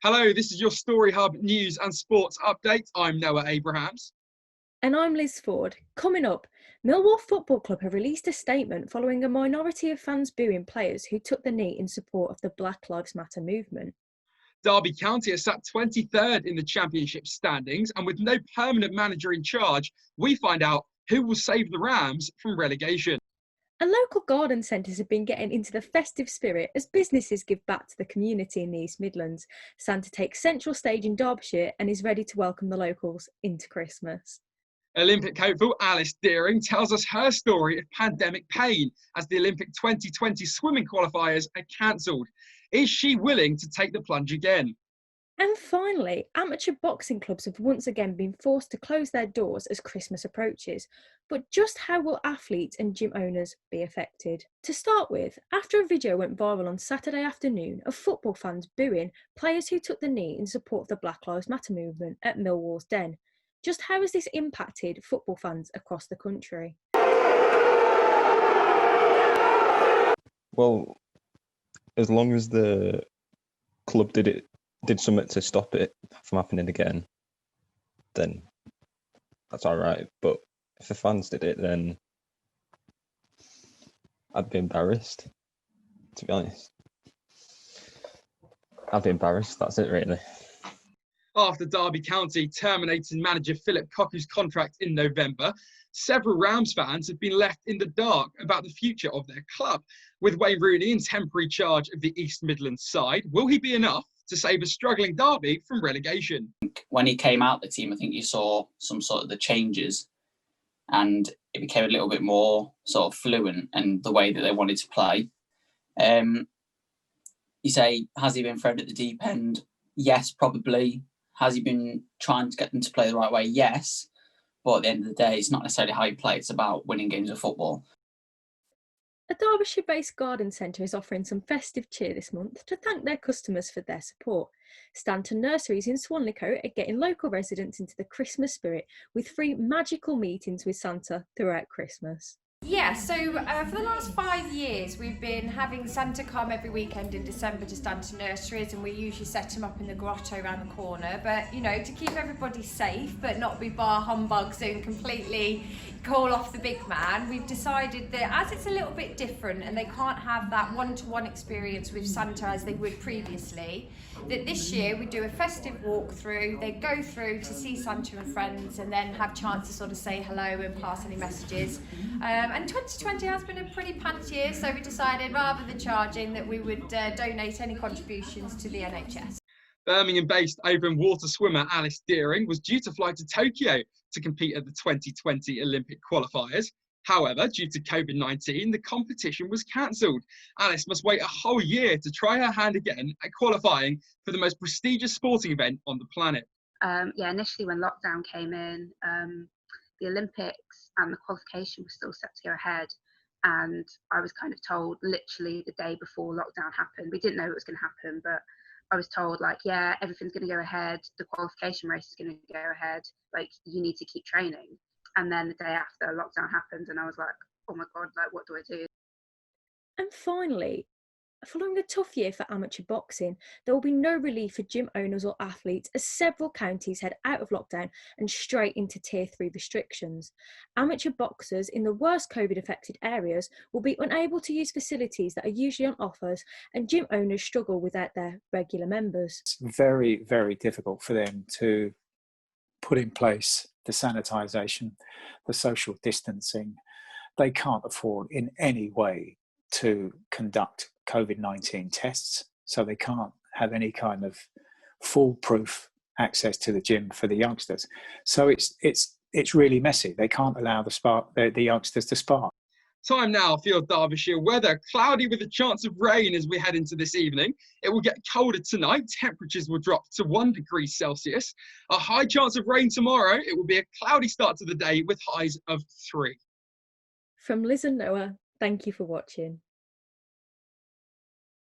Hello, this is your Story Hub news and sports update. I'm Noah Abrahams. And I'm Liz Ford. Coming up, Millwall Football Club have released a statement following a minority of fans booing players who took the knee in support of the Black Lives Matter movement. Derby County are sat 23rd in the Championship standings, and with no permanent manager in charge, we find out who will save the Rams from relegation. And local garden centres have been getting into the festive spirit as businesses give back to the community in the East Midlands. Santa takes central stage in Derbyshire and is ready to welcome the locals into Christmas. Olympic hopeful Alice Deering tells us her story of pandemic pain as the Olympic 2020 swimming qualifiers are cancelled. Is she willing to take the plunge again? And finally, amateur boxing clubs have once again been forced to close their doors as Christmas approaches. But just how will athletes and gym owners be affected? To start with, after a video went viral on Saturday afternoon of football fans booing players who took the knee in support of the Black Lives Matter movement at Millwall's Den, just how has this impacted football fans across the country? Well, as long as the club did something to stop it from happening again, then that's all right. But if the fans did it, then I'd be embarrassed, to be honest. I'd be embarrassed, that's it really. After Derby County terminated manager Philip Cocu's contract in November, several Rams fans have been left in the dark about the future of their club. With Wayne Rooney in temporary charge of the East Midlands side, will he be enough to save a struggling Derby from relegation? When he came out the team, I think you saw some sort of the changes and it became a little bit more sort of fluent in the way that they wanted to play. You say, has he been thrown at the deep end? Yes, probably. Has he been trying to get them to play the right way? Yes. But at the end of the day, it's not necessarily how you play, it's about winning games of football. A Derbyshire-based garden centre is offering some festive cheer this month to thank their customers for their support. Stanton Nurseries in Swanleycoat are getting local residents into the Christmas spirit with free magical meetings with Santa throughout Christmas. Yeah, so for the last 5 years we've been having Santa come every weekend in December to Stanton Nurseries, and we usually set him up in the grotto around the corner, but you know, to keep everybody safe but not be bar humbugs and completely call off the big man, we've decided that as it's a little bit different and they can't have that one-to-one experience with Santa as they would previously, that this year we do a festive walkthrough. They go through to see Santa and friends and then have a chance to sort of say hello and pass any messages. And 2020 has been a pretty pants year, so we decided rather than charging that we would donate any contributions to the NHS. Birmingham-based open water swimmer Alice Deering was due to fly to Tokyo to compete at the 2020 Olympic qualifiers. However, due to COVID-19, the competition was cancelled. Alice must wait a whole year to try her hand again at qualifying for the most prestigious sporting event on the planet. Initially when lockdown came in, the Olympics and the qualification was still set to go ahead, and I was kind of told literally the day before lockdown happened. We didn't know it was going to happen, but I was told, like, yeah, everything's going to go ahead, the qualification race is going to go ahead, like, you need to keep training. And then the day after, lockdown happened, and I was like, oh my God, like, what do I do? And finally, following a tough year for amateur boxing, there will be no relief for gym owners or athletes as several counties head out of lockdown and straight into Tier 3 restrictions. Amateur boxers in the worst COVID-affected areas will be unable to use facilities that are usually on offers, and gym owners struggle without their regular members. It's very, very difficult for them to put in place the sanitisation, the social distancing. They can't afford in any way to conduct COVID-19 tests, so they can't have any kind of foolproof access to the gym for the youngsters. So it's really messy. They can't allow the youngsters to spar. Time now for your Derbyshire weather. Cloudy with a chance of rain as we head into this evening. It will get colder tonight. Temperatures will drop to 1 degree Celsius. A high chance of rain tomorrow. It will be a cloudy start to the day with highs of 3. From Liz and Noah, thank you for watching.